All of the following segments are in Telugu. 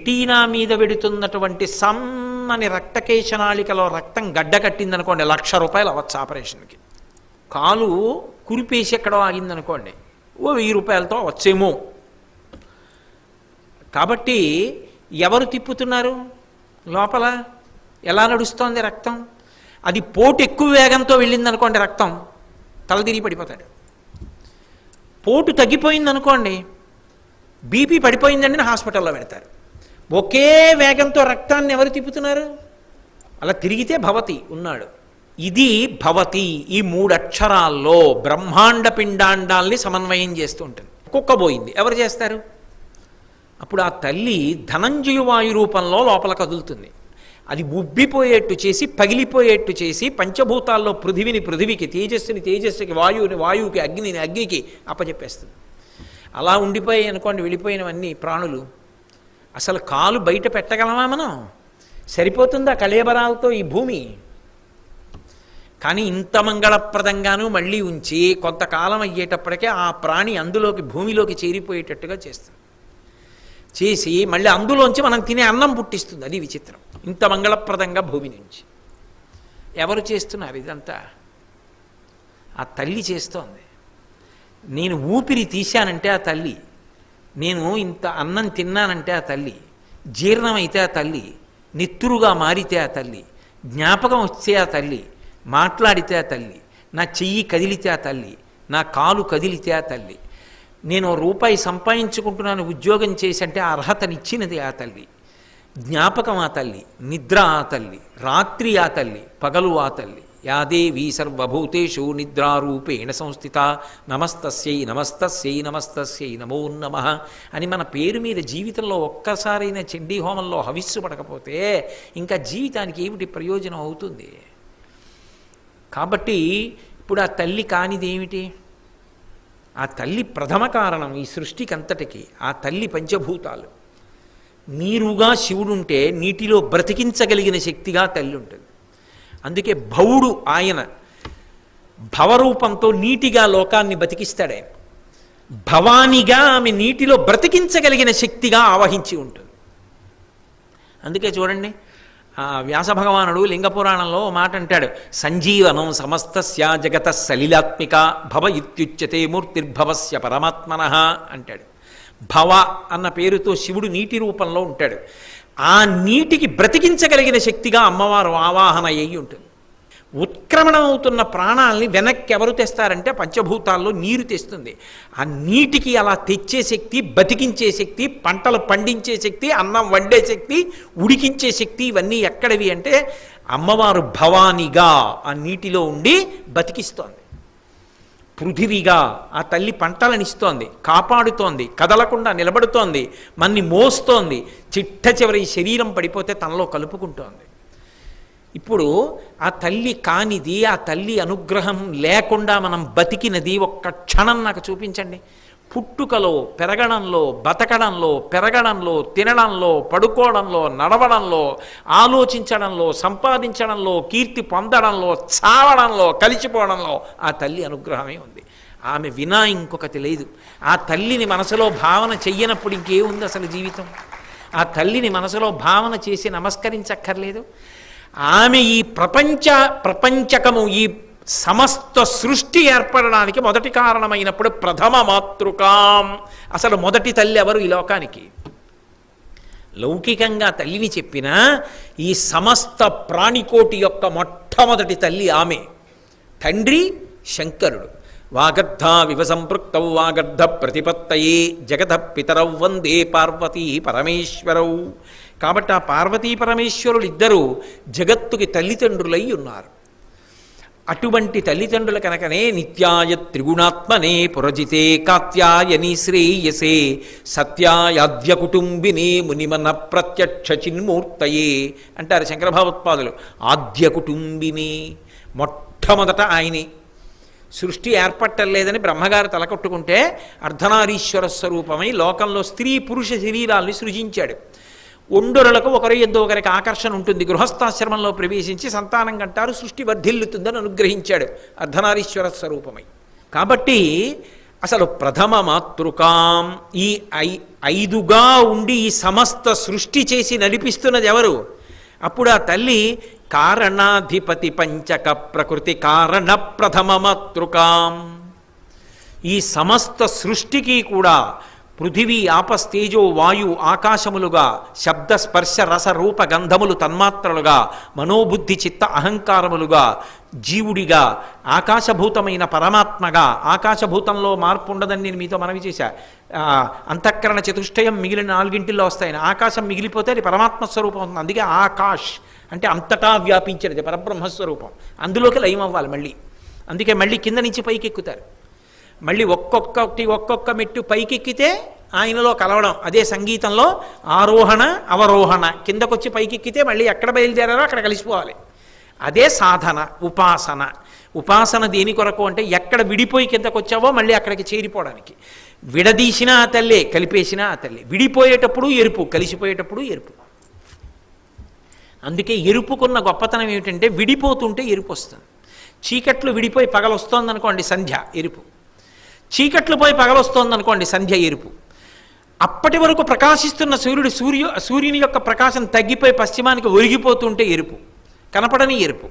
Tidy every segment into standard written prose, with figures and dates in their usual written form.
రెటీనా మీద వెడుతున్నటువంటి సన్నని రక్తకేశనాళికలో రక్తం గడ్డ కట్టిందనుకోండి, 1,00,000 రూపాయలు అవ్వచ్చు ఆపరేషన్కి. కాలు కురిపేసి ఎక్కడో ఆగిందనుకోండి, ఓ 1000 రూపాయలతో వచ్చేమో. కాబట్టి ఎవరు తిప్పుతున్నారు లోపల? ఎలా నడుస్తోంది రక్తం? అది పోటు ఎక్కువ వేగంతో వెళ్ళిందనుకోండి, రక్తం తలదిరిగి పడిపోతాడు. పోటు తగ్గిపోయిందనుకోండి, బీపీ పడిపోయిందండి హాస్పిటల్లో పెడతారు. ఒకే వేగంతో రక్తాన్ని ఎవరు తిప్పుతున్నారు? అలా తిరిగితే భవతి ఉన్నాడు. ఇది భవతి ఈ 3 అక్షరాల్లో బ్రహ్మాండ పిండాండాల్ని సమన్వయం చేస్తూ ఉంటుంది. కుక్కబోయింది ఎవరు చేస్తారు? అప్పుడు ఆ తల్లి ధనంజయవాయు రూపంలో లోపల కదులుతుంది. అది ఉబ్బిపోయేట్టు చేసి, పగిలిపోయేట్టు చేసి, పంచభూతాల్లో పృథివిని పృథివికి, తేజస్సుని తేజస్సుకి, వాయువుని వాయువుకి, అగ్నిని అగ్నికి అప్పచెప్పేస్తుంది. అలా ఉండిపోయాయి అనుకోండి వెళ్ళిపోయినవన్నీ ప్రాణులు. అసలు కాలు బయట పెట్టగలమా మనం? సరిపోతుందా కళేబరాలతో ఈ భూమి? కానీ ఇంత మంగళప్రదంగాను మళ్ళీ ఉంచి కొంతకాలం అయ్యేటప్పటికే ఆ ప్రాణి అందులోకి భూమిలోకి చేరిపోయేటట్టుగా చేస్తుంది. చేసి మళ్ళీ అందులోంచి మనం తినే అన్నం పుట్టిస్తుంది. అది విచిత్రం. ఇంత మంగళప్రదంగా భూమి నుంచి ఎవరు చేస్తున్నారు ఇదంతా? ఆ తల్లి చేస్తోంది. నేను ఊపిరి తీశానంటే ఆ తల్లి, నేను ఇంత అన్నం తిన్నానంటే ఆ తల్లి, జీర్ణమైతే ఆ తల్లి, నెత్తురుగా మారితే ఆ తల్లి, జ్ఞాపకం వస్తే ఆ తల్లి, మాట్లాడితే ఆ తల్లి, నా చెయ్యి కదిలితే ఆ తల్లి, నా కాలు కదిలితే ఆ తల్లి, నేను రూపాయి సంపాదించుకుంటున్నాను ఉద్యోగం చేసి అంటే ఆ అర్హతనిచ్చినది ఆ తల్లి, జ్ఞాపకం ఆ తల్లి, నిద్ర ఆ తల్లి, రాత్రి ఆ తల్లి, పగలు ఆ తల్లి. యా దేవీ సర్వభూతేషు నిద్రారూపేణ సంస్థిత నమస్తస్యై నమస్తస్యై నమస్తస్యై నమో నమః అని మన పేరు మీద జీవితంలో ఒక్కసారైనా చండీ హోమంలో హవిస్సు పడకపోతే ఇంకా జీవితానికి ఏమిటి ప్రయోజనం అవుతుంది? కాబట్టి ఇప్పుడు ఆ తల్లి కానిది ఏమిటి? ఆ తల్లి ప్రథమ కారణం ఈ సృష్టికి అంతటికి. ఆ తల్లి పంచభూతాలు. నీరుగా శివుడుంటే నీటిలో బ్రతికించగలిగిన శక్తిగా తల్లి ఉంటుంది. అందుకే భవుడు ఆయన భవరూపంతో నీటిగా లోకాన్ని బతికిస్తాడు. ఆయన భవానిగా ఆమె నీటిలో బ్రతికించగలిగిన శక్తిగా ఆవహించి ఉంటుంది. అందుకే చూడండి, వ్యాస భగవానుడు లింగపురాణంలో మాట అంటాడు, సంజీవనం సమస్తస్య జగత సలిలాత్మిక భవ ఇత్యుచ్యతే మూర్తిర్భవస్య పరమాత్మనః అంటాడు. భవ అన్న పేరుతో శివుడు నీటి రూపంలో ఉంటాడు. ఆ నీటికి బ్రతికించగలిగిన శక్తిగా అమ్మవారు ఆవాహన అయ్యి ఉంటుంది. ఉత్క్రమణం అవుతున్న ప్రాణాలని వెనక్కి ఎవరు తెస్తారంటే పంచభూతాల్లో నీరు తెస్తుంది. ఆ నీటికి అలా తెచ్చే శక్తి, బతికించే శక్తి, పంటలు పండించే శక్తి, అన్నం వండే శక్తి, ఉడికించే శక్తి ఇవన్నీ ఎక్కడివి అంటే అమ్మవారు భవానిగా ఆ నీటిలో ఉండి బతికిస్తోంది. పృథివిగా ఆ తల్లి పంటలనిస్తోంది, కాపాడుతోంది, కదలకుండా నిలబడుతోంది, మన్ని మోస్తోంది, చిట్ట చివరి శరీరం పడిపోతే తనలో కలుపుకుంటోంది. ఇప్పుడు ఆ తల్లి కానిది, ఆ తల్లి అనుగ్రహం లేకుండా మనం బతికినది ఒక్క క్షణం నాకు చూపించండి. పుట్టుకలో, పెరగడంలో, బతకడంలో, పెరగడంలో, తినడంలో, పడుకోవడంలో, నడవడంలో, ఆలోచించడంలో, సంపాదించడంలో, కీర్తి పొందడంలో, చావడంలో, కలిసిపోవడంలో ఆ తల్లి అనుగ్రహమే ఉంది. ఆమె వినా ఇంకొకటి లేదు. ఆ తల్లిని మనసులో భావన చెయ్యనప్పుడు ఇంకేముంది అసలు జీవితం? ఆ తల్లిని మనసులో భావన చేసి నమస్కరించక్కర్లేదు. ఆమె ఈ ప్రపంచకము, ఈ సమస్త సృష్టి ఏర్పడడానికి మొదటి కారణమైనప్పుడు ప్రథమ మాతృకాం. అసలు మొదటి తల్లి ఎవరు ఈ లోకానికి? లౌకికంగా తల్లిని చెప్పినా ఈ సమస్త ప్రాణికోటి యొక్క మొట్టమొదటి తల్లి ఆమె. తండ్రి శంకరుడు. వాగర్ధ వివ సంపృక్తౌ వాగర్ధ ప్రతిపత్తయే జగత పితరౌ వందే పార్వతీ పరమేశ్వరౌ. కాబట్టి ఆ పార్వతీ పరమేశ్వరులు ఇద్దరూ జగత్తుకి తల్లిదండ్రులై ఉన్నారు. అటువంటి తల్లిదండ్రుల కనుకనే నిత్యాయ త్రిగుణాత్మనే పురజితే కాత్యాయని శ్రేయసే సత్యాయాద్య కుటుంబినే మునిమన ప్రత్యక్ష చిన్మూర్తయే అంటారు శంకర భగవత్పాదులు. ఆద్య కుటుంబిని మొట్టమొదట ఆయనే. సృష్టి ఏర్పట్టలేదని బ్రహ్మగారు తలకొట్టుకుంటే అర్ధనారీశ్వర స్వరూపమై లోకంలో స్త్రీ పురుష శరీరాల్ని సృజించాడు. ఒండొరలకు ఒకరి ఎందు ఒకరికి ఆకర్షణ ఉంటుంది. గృహస్థాశ్రమంలో ప్రవేశించి సంతానం కంటారు, సృష్టి వర్ధిల్లుతుందని అనుగ్రహించాడు అర్ధనారీశ్వర స్వరూపమై. కాబట్టి అసలు ప్రథమ మాతృకాం ఈ ఐదుగా ఉండి ఈ సమస్త సృష్టి చేసి నడిపిస్తున్నది ఎవరు? అప్పుడు ఆ తల్లి కారణాధిపతి పంచక ప్రకృతి కారణ ప్రథమ మాతృకాం. ఈ సమస్త సృష్టికి కూడా పృథివీ ఆపస్తేజో వాయు ఆకాశములుగా, శబ్ద స్పర్శ రస రూప గంధములు తన్మాత్రలుగా, మనోబుద్ధి చిత్త అహంకారములుగా, జీవుడిగా, ఆకాశభూతమైన పరమాత్మగా. ఆకాశభూతంలో మార్పు ఉండదని నేను మీతో మనవి చేశా. అంతఃకరణ చతుష్టయం మిగిలిన 4 వస్తాయని. ఆకాశం మిగిలిపోతే అది పరమాత్మ స్వరూపం అవుతుంది. అందుకే ఆకాష్ అంటే అంతటా వ్యాపించినది పరబ్రహ్మస్వరూపం. అందులోకి లయం అవ్వాలి మళ్ళీ. అందుకే మళ్ళీ కింద నుంచి పైకి ఎక్కుతారు. మళ్ళీ ఒక్కొక్క మెట్టు పైకెక్కితే ఆయనలో కలవడం. అదే సంగీతంలో ఆరోహణ అవరోహణ. కిందకొచ్చి పైకెక్కితే మళ్ళీ ఎక్కడ బయలుదేరారో అక్కడ కలిసిపోవాలి. అదే సాధన, ఉపాసన. ఉపాసన దేని కొరకు అంటే ఎక్కడ విడిపోయి కిందకు వచ్చావో మళ్ళీ అక్కడికి చేరిపోవడానికి. విడదీసినా ఆ తల్లే, కలిపేసినా ఆ తల్లే. విడిపోయేటప్పుడు ఎరుపు, కలిసిపోయేటప్పుడు ఎరుపు. అందుకే ఎరుపుకున్న గొప్పతనం ఏమిటంటే విడిపోతుంటే ఎరుపు వస్తుంది. చీకట్లు విడిపోయి పగలొస్తోందనుకోండి సంధ్య ఎరుపు. చీకట్లు పోయి పగలొస్తోందనుకోండి సంధ్య ఎరుపు. అప్పటి వరకు ప్రకాశిస్తున్న సూర్యుని యొక్క ప్రకాశం తగ్గిపోయి పశ్చిమానికి ఒరిగిపోతుంటే ఎరుపు, కనపడని ఎరుపు.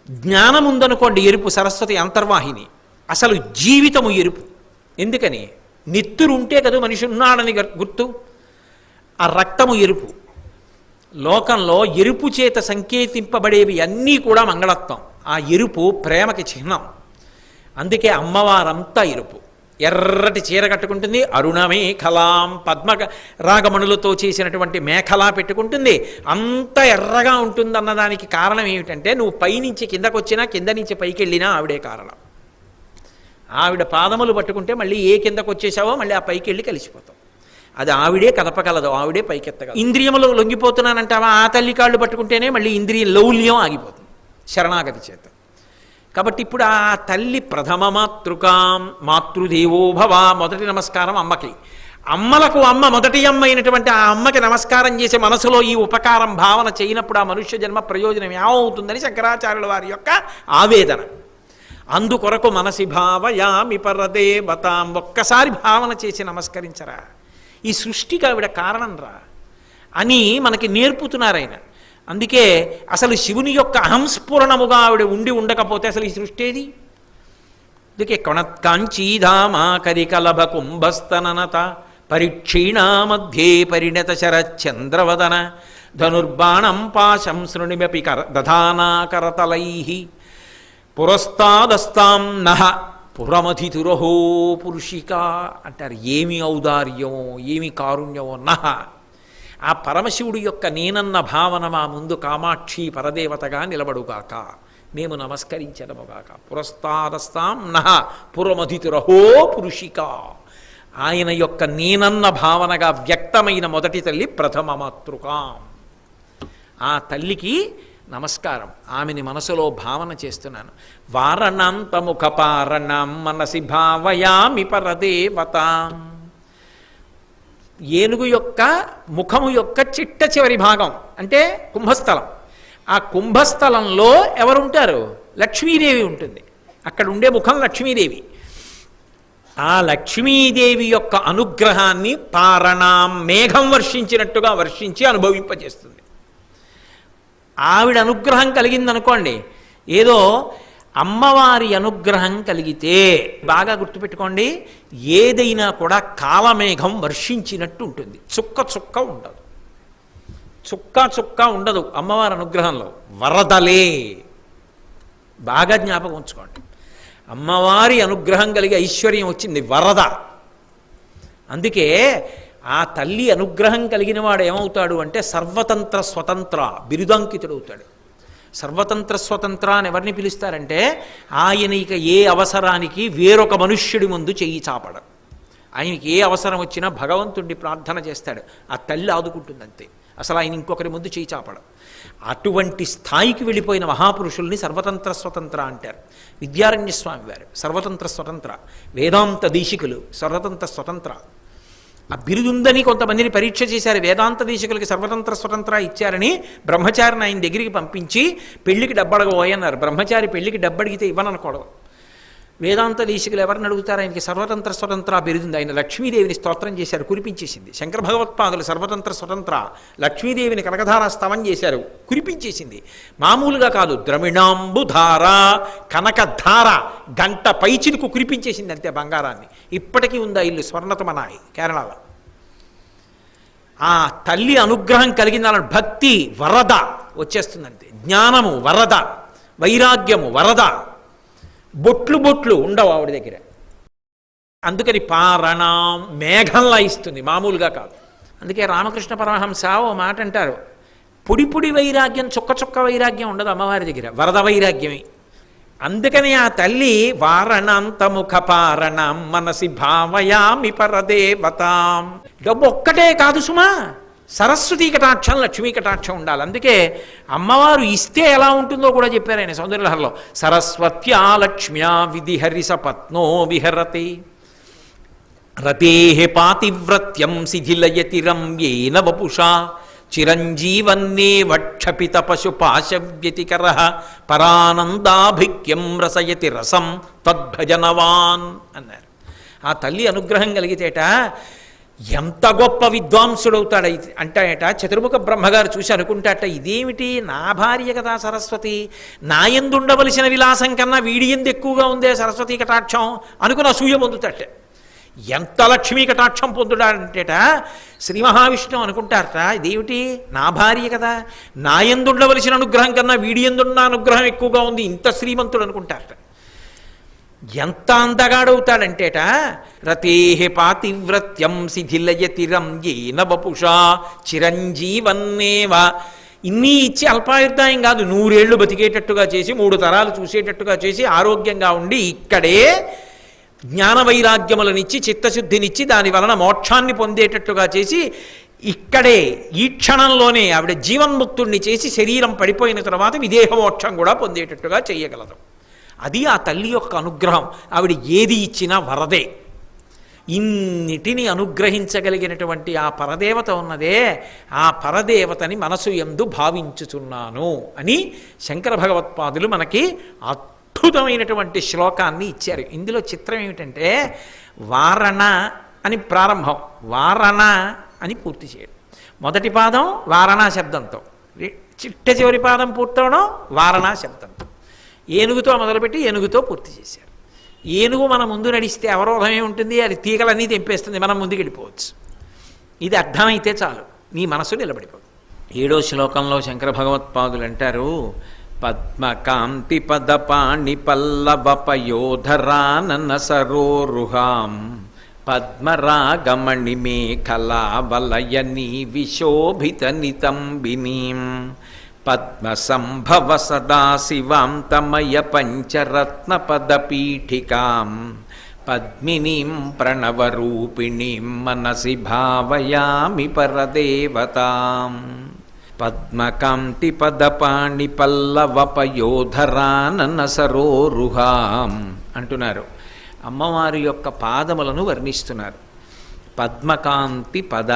జ్ఞానం ఉందనుకోండి ఎరుపు, సరస్వతి అంతర్వాహిని. అసలు జీవితము ఎరుపు. ఎందుకని? నెత్తురు ఉంటే కదా మనిషి ఉన్నాడని గుర్తు. ఆ రక్తము ఎరుపు. లోకంలో ఎరుపు చేత సంకేతింపబడేవి అన్నీ కూడా మంగళత్వం. ఆ ఎరుపు ప్రేమకి చిహ్నం. అందుకే అమ్మవారంతా ఎరుపు. ఎర్రటి చీర కట్టుకుంటుంది, అరుణమేఖలాం పద్మ రాగమణులతో చేసినటువంటి మేఖలా పెట్టుకుంటుంది. అంత ఎర్రగా ఉంటుంది అన్నదానికి కారణం ఏమిటంటే నువ్వు పైనుంచి కిందకు వచ్చినా కింద నుంచి పైకి వెళ్ళినా ఆవిడే కారణం. ఆవిడ పాదములు పట్టుకుంటే మళ్ళీ ఏ కిందకు వచ్చేసావో మళ్ళీ ఆ పైకి వెళ్ళి కలిసిపోతావు. అది ఆవిడే కదపగలదు, ఆవిడే పైకెత్తగలదు. ఇంద్రియములు లొంగిపోతున్నానంటావా? ఆ తల్లి కాళ్ళు పట్టుకుంటేనే మళ్ళీ ఇంద్రియ లౌల్యం ఆగిపోతుంది శరణాగతి చేత. కాబట్టి ఇప్పుడు ఆ తల్లి ప్రథమ మాతృకాం, మాతృదేవోభవ. మొదటి నమస్కారం అమ్మకి. అమ్మలకు అమ్మ మొదటి అమ్మ అయినటువంటి ఆ అమ్మకి నమస్కారం చేసే మనసులో ఈ ఉపకారం భావన చేయనప్పుడు ఆ మనుష్య జన్మ ప్రయోజనం ఏమవుతుందని శంకరాచార్యుల వారి యొక్క ఆవేదన. అందుకొరకు మనసి భావయామి పరదేవతాం. ఒక్కసారి భావన చేసి నమస్కరించరా, ఈ సృష్టికి ఆవిడ కారణం రా అని మనకి నేర్పుతున్నారు ఆయన. అందుకే అసలు శివుని యొక్క అహంస్ఫురణముగా ఆవిడ ఉండకపోతే అసలు ఈ సృష్టి ఏది? అందుకే కొణత్కాంచీధామా కరికలభ కుంభస్తననత పరిక్షీణా మధ్యే పరిణత శరచంద్రవదన ధనుర్బాణం పాశం శృణిమపి దధానా కరతలై పురస్తాదస్తాం నహ పురమధితురహో పురుషిక అంటారు. ఏమి ఔదార్యమో ఏమి కారుణ్యమో నహ. ఆ పరమశివుడి యొక్క నేనన్న భావన మా ముందు కామాక్షి పరదేవతగా నిలబడుగాక, మేము నమస్కరించడముగాక. పురస్తాదస్తాం నహ పురమధితురహో పురుషిక. ఆయన యొక్క నేనన్న భావనగా వ్యక్తమైన మొదటి తల్లి ప్రథమ మాతృకాం. ఆ తల్లికి నమస్కారం. ఆమెని మనసులో భావన చేస్తున్నాను. వారణాంతముఖ పారణం మనసి భావయామి పరదేవతాం. ఏనుగు యొక్క ముఖము యొక్క చిట్ట చివరి భాగం అంటే కుంభస్థలం. ఆ కుంభస్థలంలో ఎవరుంటారు? లక్ష్మీదేవి ఉంటుంది. అక్కడ ఉండే ముఖం లక్ష్మీదేవి. ఆ లక్ష్మీదేవి యొక్క అనుగ్రహాన్ని పారణాం మేఘం వర్షించినట్టుగా వర్షించి అనుభవింపజేస్తుంది. ఆవిడ అనుగ్రహం కలిగిందనుకోండి, ఏదో అమ్మవారి అనుగ్రహం కలిగితే బాగా గుర్తుపెట్టుకోండి, ఏదైనా కూడా కాలమేఘం వర్షించినట్టు ఉంటుంది. చుక్క చుక్క ఉండదు, చుక్క చుక్క ఉండదు అమ్మవారి అనుగ్రహంలో. వరదలే. బాగా జ్ఞాపకం ఉంచుకోండి. అమ్మవారి అనుగ్రహం కలిగి ఐశ్వర్యం వచ్చింది, వరద. అందుకే ఆ తల్లి అనుగ్రహం కలిగిన వాడు ఏమవుతాడు అంటే సర్వతంత్ర స్వతంత్ర బిరుదాంకితుడవుతాడు. సర్వతంత్ర స్వతంత్ర అని ఎవరిని పిలుస్తారంటే ఆయన ఇక ఏ అవసరానికి వేరొక మనుష్యుడి ముందు చెయ్యి చాపడం. ఆయనకి ఏ అవసరం వచ్చినా భగవంతుడిని ప్రార్థన చేస్తాడు, ఆ తల్లి ఆదుకుంటుంది అంతే. అసలు ఆయన ఇంకొకరి ముందు చెయ్యి చాపడం. అటువంటి స్థాయికి వెళ్ళిపోయిన మహాపురుషుల్ని సర్వతంత్ర స్వతంత్ర అంటారు. విద్యారణ్య స్వామి వారు సర్వతంత్ర స్వతంత్ర, వేదాంత దీశికులు సర్వతంత్ర స్వతంత్ర. ఆ బిరుదుందని కొంతమందిని పరీక్ష చేశారు. వేదాంత దీశకులకి సర్వతంత్ర స్వతంత్ర ఇచ్చారని బ్రహ్మచారిని ఆయన దగ్గరికి పంపించి పెళ్లికి డబ్బడగబోయన్నారు. బ్రహ్మచారి పెళ్లికి డబ్బడిగితే ఇవ్వనకూడదు. వేదాంత దేశికులు ఎవరిని అడుగుతారు? ఆయనకి సర్వతంత్ర స్వతంత్ర బిరుదుంది. ఆయన లక్ష్మీదేవిని స్తోత్రం చేశారు, కురిపించేసింది. శంకర భగవత్పాదులు సర్వతంత్ర స్వతంత్ర, లక్ష్మీదేవిని కనకధార స్తవం చేశారు, కురిపించేసింది. మామూలుగా కాదు, ద్రమిణాంబుధార, కనకధార, గంట పైచిలకు కురిపించేసింది అంతే బంగారాన్ని. ఇప్పటికీ ఉంది ఆ ఇల్లు, స్వర్ణతమనాయి, కేరళలో. ఆ తల్లి అనుగ్రహం కలిగిన భక్తి వరద వచ్చేస్తుందంతే. జ్ఞానము వరద, వైరాగ్యము వరద, బొట్లు బొట్లు ఉండవు ఆవిడ దగ్గర. అందుకని పారణం మేఘంలా ఇస్తుంది, మామూలుగా కాదు. అందుకే రామకృష్ణ పరమహంస ఓ మాట అంటారు, పొడి పొడి వైరాగ్యం, చుక్క చుక్క వైరాగ్యం ఉండదు అమ్మవారి దగ్గర, వరద వైరాగ్యమే. అందుకని ఆ తల్లి వారణాంతముఖ పారణం మనసి భావయామి పరదేవతాం. డబ్బు ఒక్కటే కాదు సుమా, సరస్వతీ కటాక్షం, లక్ష్మీ కటాక్షం ఉండాలి. అందుకే అమ్మవారు ఇస్తే ఎలా ఉంటుందో కూడా చెప్పారు ఆయన సౌందర్యలహరిలో. సరస్వత్యా లక్ష్మ్యా విధిహరి సపత్నో విహరతి రతేః పాతివ్రత్యం శిథిలయతి రమ్యేన వపుషా చిరంజీవన్నేవ క్షపిత పశుపాశవ్యతికరః పరానందాభిక్యం రసయతి రసం తద్భజనవాన్ అన్నారు. ఆ తల్లి అనుగ్రహం కలిగితేట ఎంత గొప్ప విద్వాంసుడవుతాడు అంటాయట. చతుర్ముఖ బ్రహ్మగారు చూసి అనుకుంటాట, ఇదేమిటి, నా భార్య కదా సరస్వతి, నా యందు ఉండవలసిన విలాసం కన్నా వీడి యందు ఎక్కువగా ఉందే సరస్వతీ కటాక్షం అనుకుని అసూయ పొందుతాట. ఎంత లక్ష్మీ కటాక్షం పొందుడాడంటేట శ్రీ మహావిష్ణువు అనుకుంటారట, ఇదేమిటి, నా భార్య కదా, నా యందు ఉండవలసిన అనుగ్రహం కన్నా వీడి యందున్న అనుగ్రహం ఎక్కువగా ఉంది, ఇంత శ్రీమంతుడు అనుకుంటారట. ఎంత అందగాడవుతాడంటేట, రతేః పాతివ్రత్యం శిథిలయతి రమ్యేన వపుషా చిరంజీవన్నేవ. ఇన్ని ఇచ్చి అల్పాయుర్దాయం కాదు, 100 ఏళ్ళు బతికేటట్టుగా చేసి, 3 తరాలు చూసేటట్టుగా చేసి, ఆరోగ్యంగా ఉండి ఇక్కడే జ్ఞాన వైరాగ్యములనిచ్చి, చిత్తశుద్ధినిచ్చి, దాని వలన మోక్షాన్ని పొందేటట్టుగా చేసి, ఇక్కడే ఈ క్షణంలోనే ఆవిడ జీవన్ముక్తుణ్ణి చేసి శరీరం పడిపోయిన తర్వాత విదేహ మోక్షం కూడా పొందేటట్టుగా చేయగలదు. అది ఆ తల్లి యొక్క అనుగ్రహం. ఆవిడ ఏది ఇచ్చినా వరదే. ఇన్నిటిని అనుగ్రహించగలిగినటువంటి ఆ పరదేవత ఉన్నదే, ఆ పరదేవతని మనసు యందు భావించుచున్నాను అని శంకర భగవత్పాదులు మనకి అద్భుతమైనటువంటి శ్లోకాన్ని ఇచ్చారు. ఇందులో చిత్రం ఏమిటంటే, వారణ అని ప్రారంభం, వారణ అని పూర్తి చేయడం. మొదటి పాదం వారణా శబ్దంతో, చిట్ట చివరి పాదం పూర్తవడం వారణా శబ్దంతో. ఏనుగుతో మొదలుపెట్టి ఏనుగుతో పూర్తి చేశారు. ఏనుగు మన ముందు నడిస్తే అవరోధమే ఉంటుంది, అది తీగలన్నీ తెంపేస్తుంది, మనం ముందుకు వెళ్ళిపోవచ్చు. ఇది అర్థమైతే చాలు, నీ మనసు నిలబడిపోతుంది. 7వ శ్లోకంలో శంకర భగవత్పాదులు అంటారు, పద్మకాంతి పదపాణి పల్లవ పయోధరానన సరోరుహాం పద్మరాగమణి మేఖలా వలయనీ విశోభిత నితంబినీం పద్మసంభవ సదాశివాం తమయ పంచరత్న పదపీఠికాం పద్మినీం ప్రణవరూపిణీం మనసి భావయామి పరదేవతాం. పద్మకాంతి పదపాణి పల్లవ పయోధరానన సరోరుహాం అంటున్నారు. అమ్మవారి యొక్క పాదములను వర్ణిస్తున్నారు. పద్మకాంతి పద,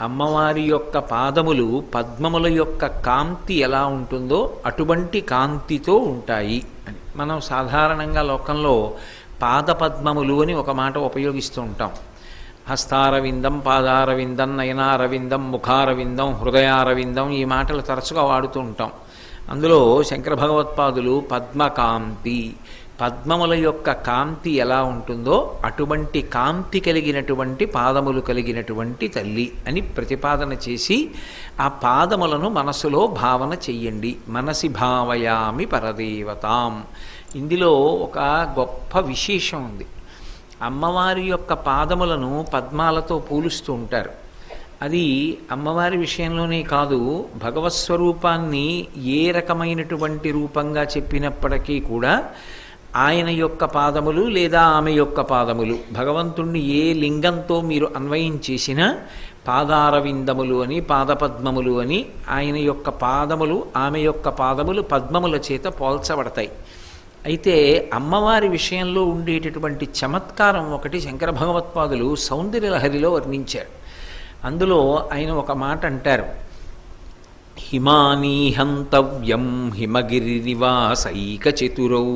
అమ్మవారి యొక్క పాదములు పద్మముల యొక్క కాంతి ఎలా ఉంటుందో అటువంటి కాంతితో ఉంటాయి అని. మనం సాధారణంగా లోకంలో పాదపద్మములు అని ఒక మాట ఉపయోగిస్తూ ఉంటాం. హస్తారవిందం, పాదారవిందం, నయనారవిందం, ముఖారవిందం, హృదయారవిందం, ఈ మాటలు తరచుగా వాడుతూ ఉంటాం. అందులో శంకర భగవత్పాదులు పద్మకాంతి, పద్మముల యొక్క కాంతి ఎలా ఉంటుందో అటువంటి కాంతి కలిగినటువంటి పాదములు కలిగినటువంటి తల్లి అని ప్రతిపాదన చేసి, ఆ పాదములను మనసులో భావన చెయ్యండి. మనసి భావయామి పరదేవతాం. ఇందులో ఒక గొప్ప విశేషం ఉంది. అమ్మవారి యొక్క పాదములను పద్మాలతో పోలుస్తూ ఉంటారు. అది అమ్మవారి విషయంలోనే కాదు, భగవత్స్వరూపాన్ని ఏ రకమైనటువంటి రూపంగా చెప్పినప్పటికీ కూడా ఆయన యొక్క పాదములు లేదా ఆమె యొక్క పాదములు, భగవంతుణ్ణి ఏ లింగంతో మీరు అన్వయం చేసినా పాదారవిందములు అని, పాదపద్మములు అని, ఆయన యొక్క పాదములు ఆమె యొక్క పాదములు పద్మముల చేత పోల్చబడతాయి. అయితే అమ్మవారి విషయంలో ఉండేటటువంటి చమత్కారం ఒకటి శంకర భగవత్పాదులు సౌందర్యలహరిలో వర్ణించారు. అందులో ఆయన ఒక మాట అంటారు, హిమానీ హంతవ్యం హిమగిరి నివాసైక చతురౌ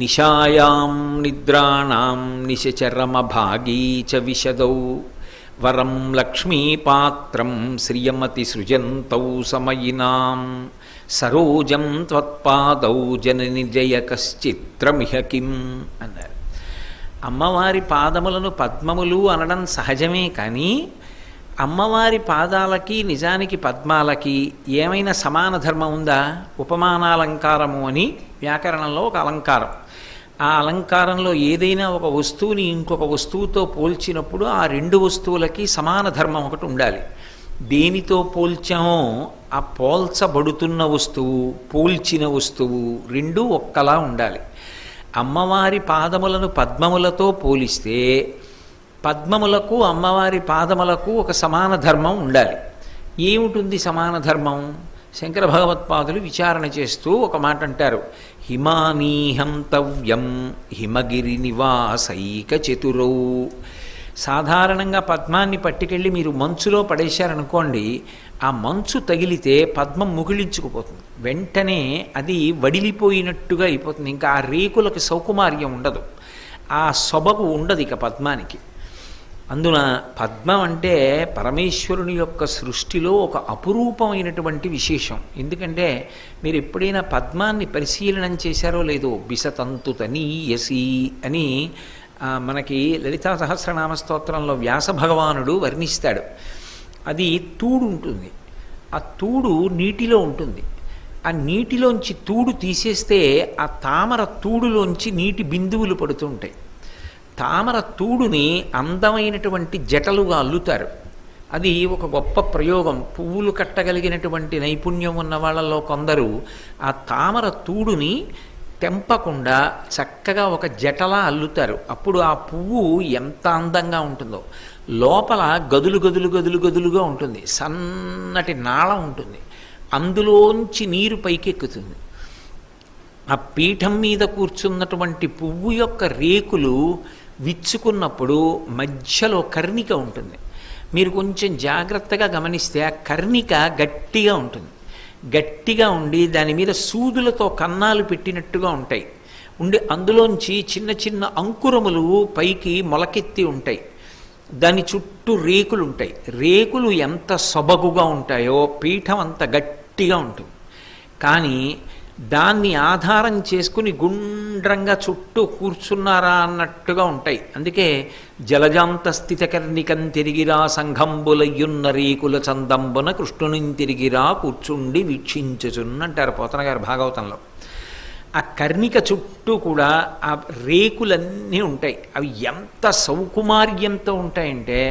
నిశాయాం నిద్రాణం నిశచరమభాగీ చ విశదౌ వరం లక్ష్మీపాత్రం శ్రియమతి సృజంతౌ సమయినాం సరోజం త్వత్పాదౌ జనని జయ కశ్చిత్రమిహ కిం అన్నారు. అమ్మవారి పాదములను పద్మములు అనడం సహజమే, కానీ అమ్మవారి పాదాలకి నిజానికి పద్మాలకి ఏమైనా సమాన ధర్మం ఉందా? ఉపమానాలంకారము అని వ్యాకరణంలో ఒక అలంకారం. ఆ అలంకారంలో ఏదైనా ఒక వస్తువుని ఇంకొక వస్తువుతో పోల్చినప్పుడు ఆ రెండు వస్తువులకి సమాన ధర్మం ఒకటి ఉండాలి. దేనితో పోల్చామో ఆ పోల్చబడుతున్న వస్తువు, పోల్చిన వస్తువు రెండూ ఒక్కలా ఉండాలి. అమ్మవారి పాదములను పద్మములతో పోలిస్తే పద్మములకు అమ్మవారి పాదములకు ఒక సమాన ధర్మం ఉండాలి. ఏమిటుంది సమాన ధర్మం? శంకర భగవత్పాదులు విచారణ చేస్తూ ఒక మాట అంటారు. హిమానీహంతవ్యం హిమగిరి నివాసైక చతురౌ. సాధారణంగా పద్మాన్ని పట్టుకెళ్ళి మీరు మంచులో పడేశారనుకోండి, ఆ మంచు తగిలితే పద్మం ముగిలించుకుపోతుంది, వెంటనే అది వడిలిపోయినట్టుగా అయిపోతుంది. ఇంకా ఆ రేకులకు సౌకుమార్యం ఉండదు, ఆ సొబగు ఉండదు ఇక పద్మానికి. అందున పద్మం అంటే పరమేశ్వరుని యొక్క సృష్టిలో ఒక అపురూపమైనటువంటి విశేషం. ఎందుకంటే మీరు ఎప్పుడైనా పద్మాన్ని పరిశీలనం చేశారో లేదో, బిసతంతు తనీయసి అని మనకి లలితా సహస్రనామ స్తోత్రంలో వ్యాస భగవానుడు వర్ణిస్తాడు. అది తూడు ఉంటుంది, ఆ తూడు నీటిలో ఉంటుంది. ఆ నీటిలోంచి తూడు తీసేస్తే ఆ తామర తూడులోంచి నీటి బిందువులు పడుతూ ఉంటాయి. తామర తూడుని అందమైనటువంటి జటలుగా అల్లుతారు. అది ఒక గొప్ప ప్రయోగం. పువ్వులు కట్టగలిగినటువంటి నైపుణ్యం ఉన్న వాళ్ళలో కొందరు ఆ తామర తూడుని తెంపకుండా చక్కగా ఒక జటలా అల్లుతారు. అప్పుడు ఆ పువ్వు ఎంత అందంగా ఉంటుందో. లోపల గదులు గదులు గదులు గదులుగా ఉంటుంది, సన్నటి నాళం ఉంటుంది, అందులోంచి నీరు పైకెక్కుతుంది. ఆ పీఠం మీద కూర్చున్నటువంటి పువ్వు యొక్క రేకులు విచ్చుకున్నప్పుడు మధ్యలో కర్ణిక ఉంటుంది. మీరు కొంచెం జాగ్రత్తగా గమనిస్తే ఆ కర్ణిక గట్టిగా ఉంటుంది. గట్టిగా ఉండి దాని మీద సూదులతో కన్నాలు పెట్టినట్టుగా ఉంటాయి. ఉండి అందులోంచి చిన్న చిన్న అంకురములు పైకి మొలకెత్తి ఉంటాయి. దాని చుట్టూ రేకులు ఉంటాయి. రేకులు ఎంత సొబగుగా ఉంటాయో పీఠం అంత గట్టిగా ఉంటుంది. కానీ దాన్ని ఆధారం చేసుకుని గుండ్రంగా చుట్టూ కూర్చున్నారా అన్నట్టుగా ఉంటాయి. అందుకే జలజాంత స్థితకర్ణికం తిరిగిరా సంఘంబులయ్యున్న రేకుల చందంబున కృష్ణుని తిరిగిరా కూర్చుండి వీక్షించుచున్నంటారు పోతన గారు భాగవతంలో. ఆ కర్ణిక చుట్టూ కూడా ఆ రేకులన్నీ ఉంటాయి. అవి ఎంత సౌకుమార్యంతో ఉంటాయంటే,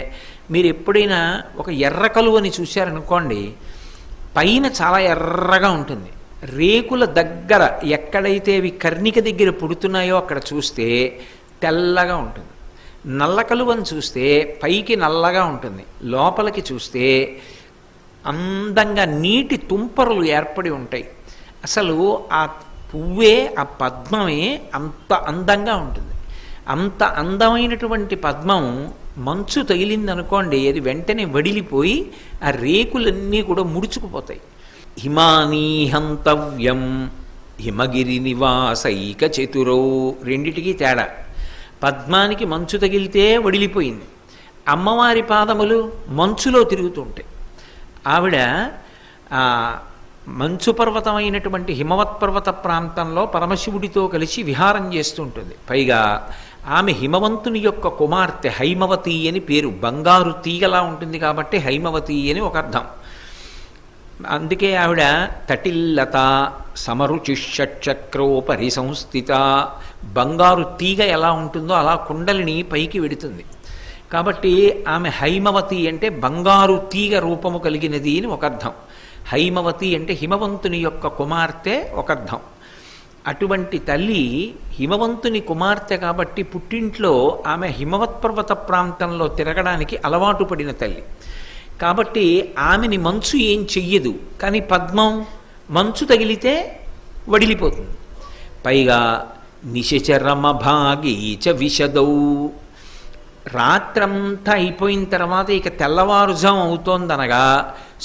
మీరు ఎప్పుడైనా ఒక ఎర్ర కలువని చూశారనుకోండి, పైన చాలా ఎర్రగా ఉంటుంది. రేకుల దగ్గర ఎక్కడైతే అవి కర్ణిక దగ్గర పుడుతున్నాయో అక్కడ చూస్తే తెల్లగా ఉంటుంది. నల్ల కలువని చూస్తే పైకి నల్లగా ఉంటుంది, లోపలికి చూస్తే అందంగా నీటి తుంపరులు ఏర్పడి ఉంటాయి. అసలు ఆ పువ్వే, ఆ పద్మమే అంత అందంగా ఉంటుంది. అంత అందమైనటువంటి పద్మం మంచు తగిలిందనుకోండి, అది వెంటనే వడిలిపోయి ఆ రేకులన్నీ కూడా ముడుచుకుపోతాయి. హిమానీహంతవ్యం హిమగిరి నివాసైక చతురౌ. రెండిటికి తేడా. పద్మానికి మంచు తగిలితే వడిలిపోయింది, అమ్మవారి పాదములు మంచులో తిరుగుతుంటాయి. ఆవిడ మంచు పర్వతమైనటువంటి హిమవత్ పర్వత ప్రాంతంలో పరమశివుడితో కలిసి విహారం చేస్తుంటుంది. పైగా ఆమె హిమవంతుని యొక్క కుమార్తె, హైమవతి అని పేరు. బంగారు తీగలా ఉంటుంది కాబట్టి హైమవతి అని ఒక అర్థం. అందుకే ఆవిడ తటిల్లత సమరుచిషట్చక్రోపరి సంస్థిత. బంగారు తీగ ఎలా ఉంటుందో అలా కుండలిని పైకి వెడుతుంది. కాబట్టి ఆమె హైమవతి అంటే బంగారు తీగ రూపము కలిగినది అని ఒక అర్థం. హైమవతి అంటే హిమవంతుని యొక్క కుమార్తె ఒక అర్థం. అటువంటి తల్లి హిమవంతుని కుమార్తె కాబట్టి పుట్టింట్లో ఆమె హిమవత్ పర్వత ప్రాంతంలో తిరగడానికి అలవాటు పడిన తల్లి కాబట్టి ఆమెని మంచు ఏం చెయ్యదు. కానీ పద్మం మంచు తగిలితే వడిలిపోతుంది. పైగా నిశచరమ భాగీచ విశదౌ. రాత్రంతా అయిపోయిన తర్వాత ఇక తెల్లవారుజాము అవుతోందనగా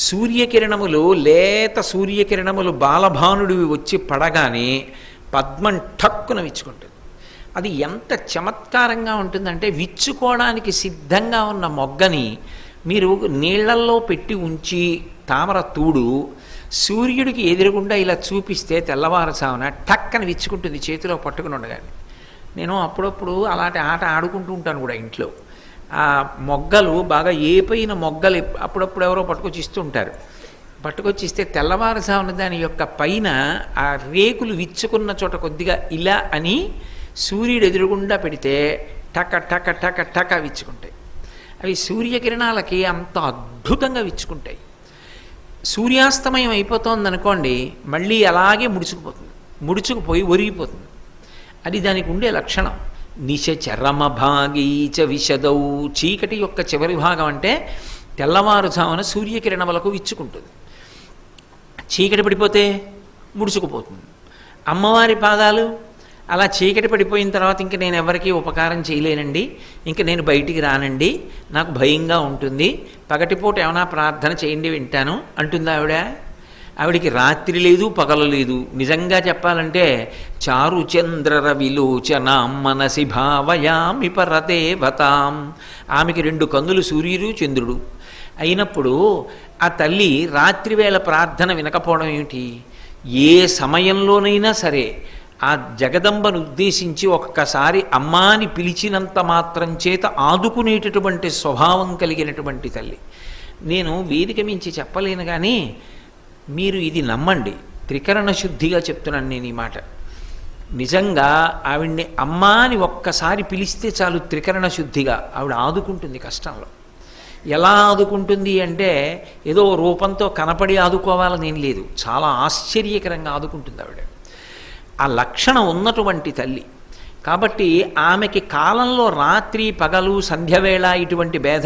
సూర్యకిరణములు, లేత సూర్యకిరణములు బాలభానుడివి వచ్చి పడగానే పద్మం ఠక్కున విచ్చుకుంటుంది. అది ఎంత చమత్కారంగా ఉంటుందంటే, విచ్చుకోవడానికి సిద్ధంగా ఉన్న మొగ్గని మీరు నీళ్లల్లో పెట్టి ఉంచి తామర తూడు సూర్యుడికి ఎదురుగుండా ఇలా చూపిస్తే తెల్లవారుసామున టక్కని విచ్చుకుంటుంది చేతిలో పట్టుకుని ఉండగానే. నేను అప్పుడప్పుడు అలాంటి ఆట ఆడుకుంటూ ఉంటాను కూడా ఇంట్లో. ఆ మొగ్గలు బాగా ఏపైన మొగ్గలు అప్పుడప్పుడు ఎవరో పట్టుకొచ్చి ఇస్తూ ఉంటారు. పట్టుకొచ్చి ఇస్తే తెల్లవారుసామున దాని యొక్క పైన ఆ రేకులు విచ్చుకున్న చోట కొద్దిగా ఇలా అని సూర్యుడు ఎదురుగుండా పెడితే టక టక టక టక విచ్చుకుంటాయి. అవి సూర్యకిరణాలకి అంత అద్భుతంగా విచ్చుకుంటాయి. సూర్యాస్తమయం అయిపోతుందనుకోండి, మళ్ళీ అలాగే ముడుచుకుపోతుంది, ముడుచుకుపోయి ఒరిగిపోతుంది. అది దానికి ఉండే లక్షణం. నిశచరమ భాగీచ విశదౌ, చీకటి యొక్క చివరి భాగం అంటే తెల్లవారుజామున సూర్యకిరణములకు విచ్చుకుంటుంది. చీకటి పడిపోతే ముడుచుకుపోతుంది. అమ్మవారి పాదాలు అలా చీకటి పడిపోయిన తర్వాత ఇంక నేను ఎవరికీ ఉపకారం చేయలేనండి, ఇంక నేను బయటికి రానండి, నాకు భయంగా ఉంటుంది, పగటిపూట ఏమైనా ప్రార్థన చేయండి వింటాను అంటుంది ఆవిడ. ఆవిడికి రాత్రి లేదు, పగలు లేదు. నిజంగా చెప్పాలంటే చారు చంద్ర రవిలోచనాం మనసి భావయామి పరదేవతాం. ఆమెకి 2 కన్నులు సూర్యుడు చంద్రుడు అయినప్పుడు ఆ తల్లి రాత్రివేళ ప్రార్థన వినకపోవడం ఏమిటి? ఏ సమయంలోనైనా సరే ఆ జగదంబను ఉద్దేశించి ఒక్కసారి అమ్మాని పిలిచినంత మాత్రం చేత ఆదుకునేటటువంటి స్వభావం కలిగినటువంటి తల్లి. నేను వేదిక మించి చెప్పలేను, కానీ మీరు ఇది నమ్మండి, త్రికరణ శుద్ధిగా చెప్తున్నాను నేను ఈ మాట. నిజంగా ఆవిడ్ని అమ్మాని ఒక్కసారి పిలిస్తే చాలు, త్రికరణ శుద్ధిగా ఆవిడ ఆదుకుంటుంది కష్టంలో. ఎలా ఆదుకుంటుంది అంటే ఏదో రూపంతో కనపడి ఆదుకోవాలని ఏం లేదు, చాలా ఆశ్చర్యకరంగా ఆదుకుంటుంది ఆవిడ. ఆ లక్షణం ఉన్నటువంటి తల్లి కాబట్టి ఆమెకి కాలంలో రాత్రి పగలు సంధ్యవేళ ఇటువంటి భేద